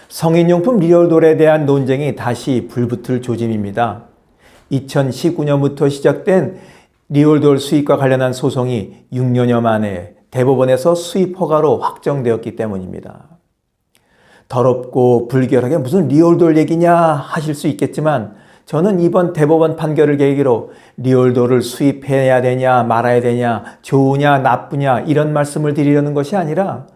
성인용품 리얼돌에 대한 논쟁이 다시 불붙을 조짐입니다. 2019년부터 시작된 리얼돌 수입과 관련한 소송이 6년여 만에 대법원에서 수입 허가로 확정되었기 때문입니다. 더럽고 불결하게 무슨 리얼돌 얘기냐 하실 수 있겠지만 저는 이번 대법원 판결을 계기로 리얼돌을 수입해야 되냐 말아야 되냐 좋으냐 나쁘냐 이런 말씀을 드리려는 것이 아니라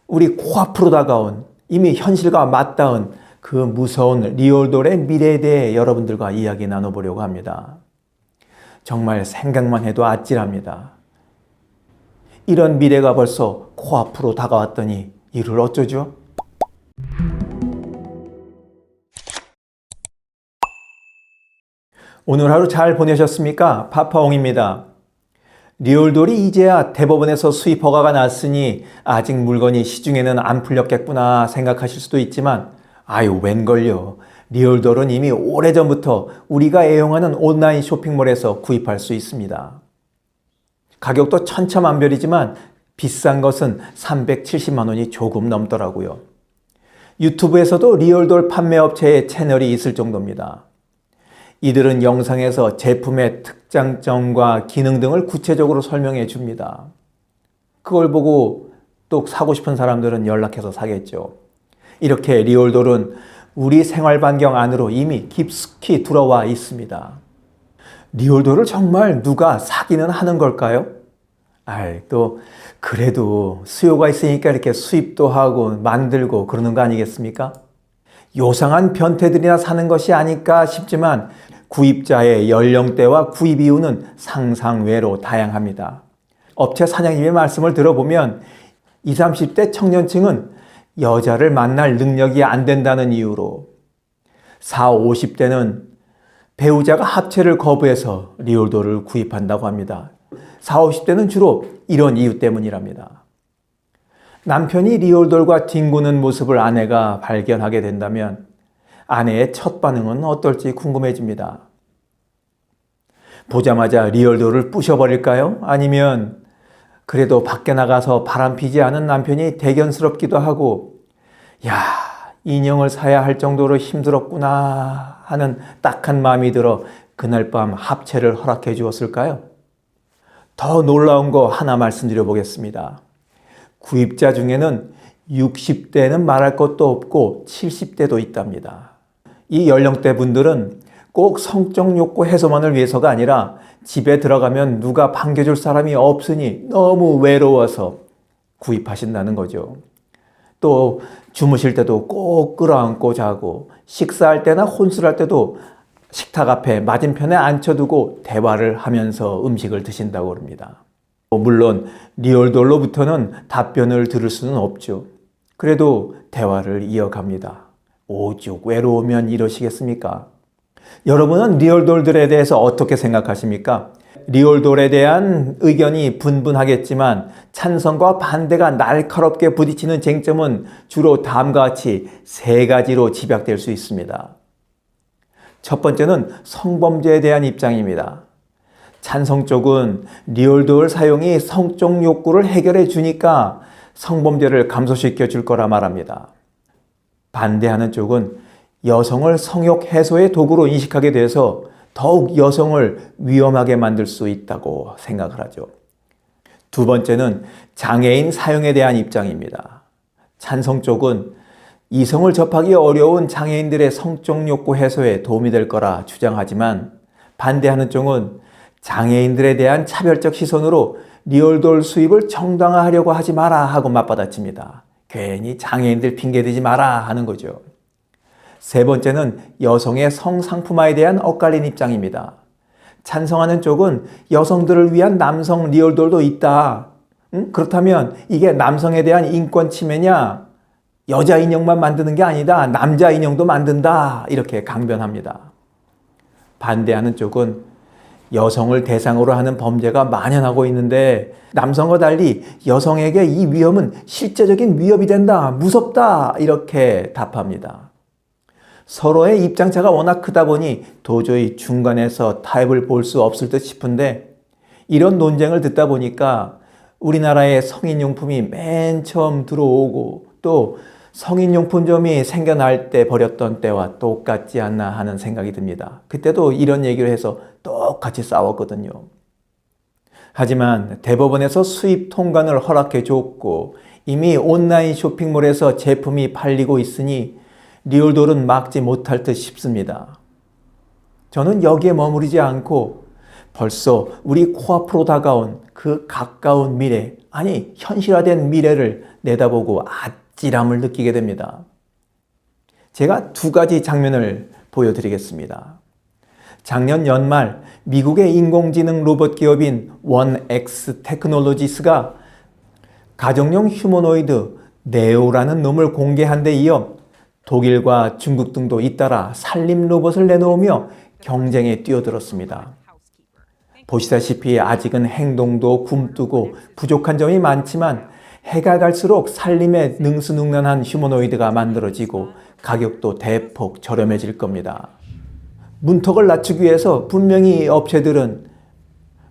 우리 코앞으로 다가온 이미 현실과 맞닿은 그 무서운 리얼돌의 미래에 대해 여러분들과 이야기 나눠보려고 합니다. 정말 생각만 해도 아찔합니다. 이런 미래가 벌써 코앞으로 다가왔더니 이를 어쩌죠? 오늘 하루 잘 보내셨습니까? 파파옹입니다. 리얼돌이 이제야 대법원에서 수입 허가가 났으니 아직 물건이 시중에는 안 풀렸겠구나 생각하실 수도 있지만 아유 웬걸요. 리얼돌은 이미 오래전부터 우리가 애용하는 온라인 쇼핑몰에서 구입할 수 있습니다. 가격도 천차만별이지만 비싼 것은 370만 원이 조금 넘더라고요. 유튜브에서도 리얼돌 판매업체의 채널이 있을 정도입니다. 이들은 영상에서 제품의 특장점과 기능 등을 구체적으로 설명해 줍니다. 그걸 보고 또 사고 싶은 사람들은 연락해서 사겠죠. 이렇게 리얼돌은 우리 생활 반경 안으로 이미 깊숙이 들어와 있습니다. 리얼돌을 정말 누가 사기는 하는 걸까요? 또 그래도 수요가 있으니까 이렇게 수입도 하고 만들고 그러는 거 아니겠습니까? 요상한 변태들이나 사는 것이 아닐까 싶지만 구입자의 연령대와 구입 이유는 상상외로 다양합니다. 업체 사장님의 말씀을 들어보면 20, 30대 청년층은 여자를 만날 능력이 안 된다는 이유로 40, 50대는 배우자가 합체를 거부해서 리얼돌을 구입한다고 합니다. 40, 50대는 주로 이런 이유 때문이랍니다. 남편이 리얼돌과 뒹구는 모습을 아내가 발견하게 된다면 아내의 첫 반응은 어떨지 궁금해집니다. 보자마자 리얼돌을 부셔버릴까요? 아니면 그래도 밖에 나가서 바람피지 않은 남편이 대견스럽기도 하고 야, 인형을 사야 할 정도로 힘들었구나 하는 딱한 마음이 들어 그날 밤 합체를 허락해 주었을까요? 더 놀라운 거 하나 말씀드려 보겠습니다. 구입자 중에는 60대는 말할 것도 없고 70대도 있답니다. 이 연령대 분들은 꼭 성적 욕구 해소만을 위해서가 아니라 집에 들어가면 누가 반겨줄 사람이 없으니 너무 외로워서 구입하신다는 거죠. 또 주무실 때도 꼭 끌어안고 자고 식사할 때나 혼술할 때도 식탁 앞에 맞은편에 앉혀두고 대화를 하면서 음식을 드신다고 합니다. 물론 리얼돌로부터는 답변을 들을 수는 없죠. 그래도 대화를 이어갑니다. 오죽 외로우면 이러시겠습니까? 여러분은 리얼돌들에 대해서 어떻게 생각하십니까? 리얼돌에 대한 의견이 분분하겠지만 찬성과 반대가 날카롭게 부딪히는 쟁점은 주로 다음과 같이 세 가지로 집약될 수 있습니다. 첫 번째는 성범죄에 대한 입장입니다. 찬성 쪽은 리얼돌 사용이 성적 욕구를 해결해 주니까 성범죄를 감소시켜 줄 거라 말합니다. 반대하는 쪽은 여성을 성욕 해소의 도구로 인식하게 돼서 더욱 여성을 위험하게 만들 수 있다고 생각을 하죠. 두 번째는 장애인 사용에 대한 입장입니다. 찬성 쪽은 이성을 접하기 어려운 장애인들의 성적 욕구 해소에 도움이 될 거라 주장하지만 반대하는 쪽은 장애인들에 대한 차별적 시선으로 리얼돌 수입을 정당화하려고 하지 마라 하고 맞받아칩니다. 괜히 장애인들 핑계대지 마라 하는 거죠. 세 번째는 여성의 성상품화에 대한 엇갈린 입장입니다. 찬성하는 쪽은 여성들을 위한 남성 리얼돌도 있다. 그렇다면 이게 남성에 대한 인권 침해냐? 여자 인형만 만드는 게 아니다. 남자 인형도 만든다. 이렇게 강변합니다. 반대하는 쪽은 여성을 대상으로 하는 범죄가 만연하고 있는데 남성과 달리 여성에게 이 위험은 실제적인 위협이 된다. 무섭다. 이렇게 답합니다. 서로의 입장차가 워낙 크다 보니 도저히 중간에서 타협을 볼 수 없을 듯 싶은데 이런 논쟁을 듣다 보니까 우리나라의 성인용품이 맨 처음 들어오고 또 성인용품점이 생겨날 때 버렸던 때와 똑같지 않나 하는 생각이 듭니다. 그때도 이런 얘기를 해서 똑같이 싸웠거든요. 하지만 대법원에서 수입 통관을 허락해 줬고 이미 온라인 쇼핑몰에서 제품이 팔리고 있으니 리얼돌은 막지 못할 듯 싶습니다. 저는 여기에 머무르지 않고 벌써 우리 코앞으로 다가온 그 가까운 미래, 아니 현실화된 미래를 내다보고 아찔함을 느끼게 됩니다. 제가 두 가지 장면을 보여드리겠습니다. 작년 연말 미국의 인공지능 로봇 기업인 원엑스 테크놀로지스가 가정용 휴머노이드 네오라는 놈을 공개한 데 이어 독일과 중국 등도 잇따라 산림 로봇을 내놓으며 경쟁에 뛰어들었습니다. 보시다시피 아직은 행동도 굼뜨고 부족한 점이 많지만 해가 갈수록 산림에 능수능란한 휴머노이드가 만들어지고 가격도 대폭 저렴해질 겁니다. 문턱을 낮추기 위해서 분명히 업체들은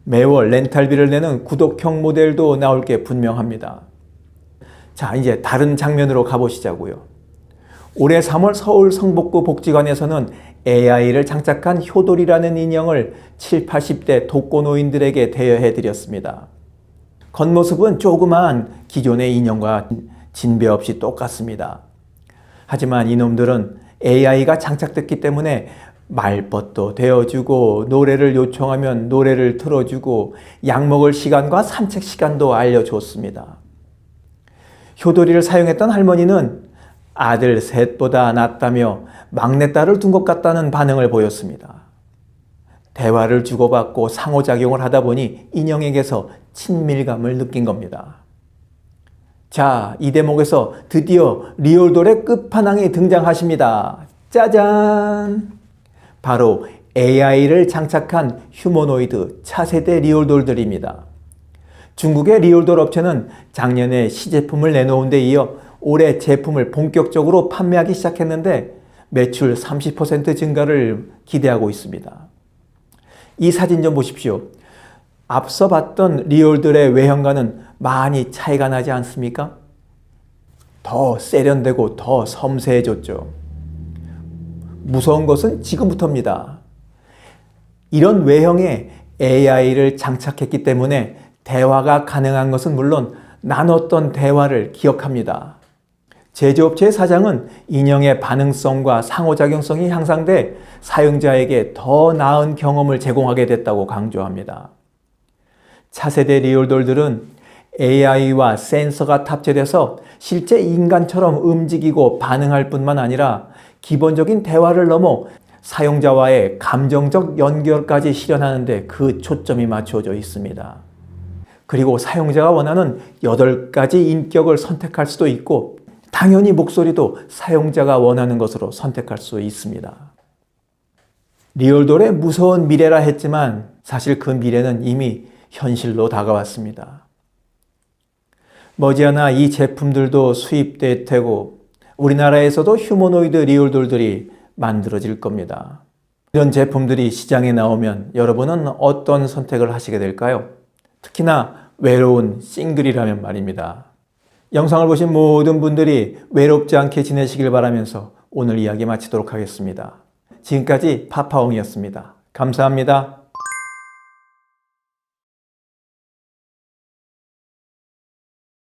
매월 렌탈비를 내는 구독형 모델도 나올 게 분명합니다. 자, 이제 다른 장면으로 가보시자고요. 올해 3월 서울 성북구 복지관에서는 AI를 장착한 효돌이라는 인형을 7, 80대 독거노인들에게 대여해 드렸습니다. 겉모습은 조그만 기존의 인형과 진배 없이 똑같습니다. 하지만 이놈들은 AI가 장착됐기 때문에 말벗도 대어주고 노래를 요청하면 노래를 틀어주고 약 먹을 시간과 산책 시간도 알려줬습니다. 효도리를 사용했던 할머니는 아들 셋보다 낫다며 막내딸을 둔 것 같다는 반응을 보였습니다. 대화를 주고받고 상호작용을 하다 보니 인형에게서 친밀감을 느낀 겁니다. 자, 이 대목에서 드디어 리얼돌의 끝판왕이 등장하십니다. 짜잔! 바로 AI를 장착한 휴머노이드 차세대 리얼돌들입니다. 중국의 리얼돌 업체는 작년에 시제품을 내놓은 데 이어 올해 제품을 본격적으로 판매하기 시작했는데 매출 30% 증가를 기대하고 있습니다. 이 사진 좀 보십시오. 앞서 봤던 리얼돌의 외형과는 많이 차이가 나지 않습니까? 더 세련되고 더 섬세해졌죠. 무서운 것은 지금부터입니다. 이런 외형에 AI를 장착했기 때문에 대화가 가능한 것은 물론 나눴던 대화를 기억합니다. 제조업체의 사장은 인형의 반응성과 상호작용성이 향상돼 사용자에게 더 나은 경험을 제공하게 됐다고 강조합니다. 차세대 리얼돌들은 AI와 센서가 탑재돼서 실제 인간처럼 움직이고 반응할 뿐만 아니라 기본적인 대화를 넘어 사용자와의 감정적 연결까지 실현하는 데 그 초점이 맞춰져 있습니다. 그리고 사용자가 원하는 8가지 인격을 선택할 수도 있고 당연히 목소리도 사용자가 원하는 것으로 선택할 수 있습니다. 리얼돌의 무서운 미래라 했지만 사실 그 미래는 이미 현실로 다가왔습니다. 머지않아 이 제품들도 수입될 테고 우리나라에서도 휴머노이드 리얼돌들이 만들어질 겁니다. 이런 제품들이 시장에 나오면 여러분은 어떤 선택을 하시게 될까요? 특히나 외로운 싱글이라면 말입니다. 영상을 보신 모든 분들이 외롭지 않게 지내시길 바라면서 오늘 이야기 마치도록 하겠습니다. 지금까지 파파옹이었습니다. 감사합니다.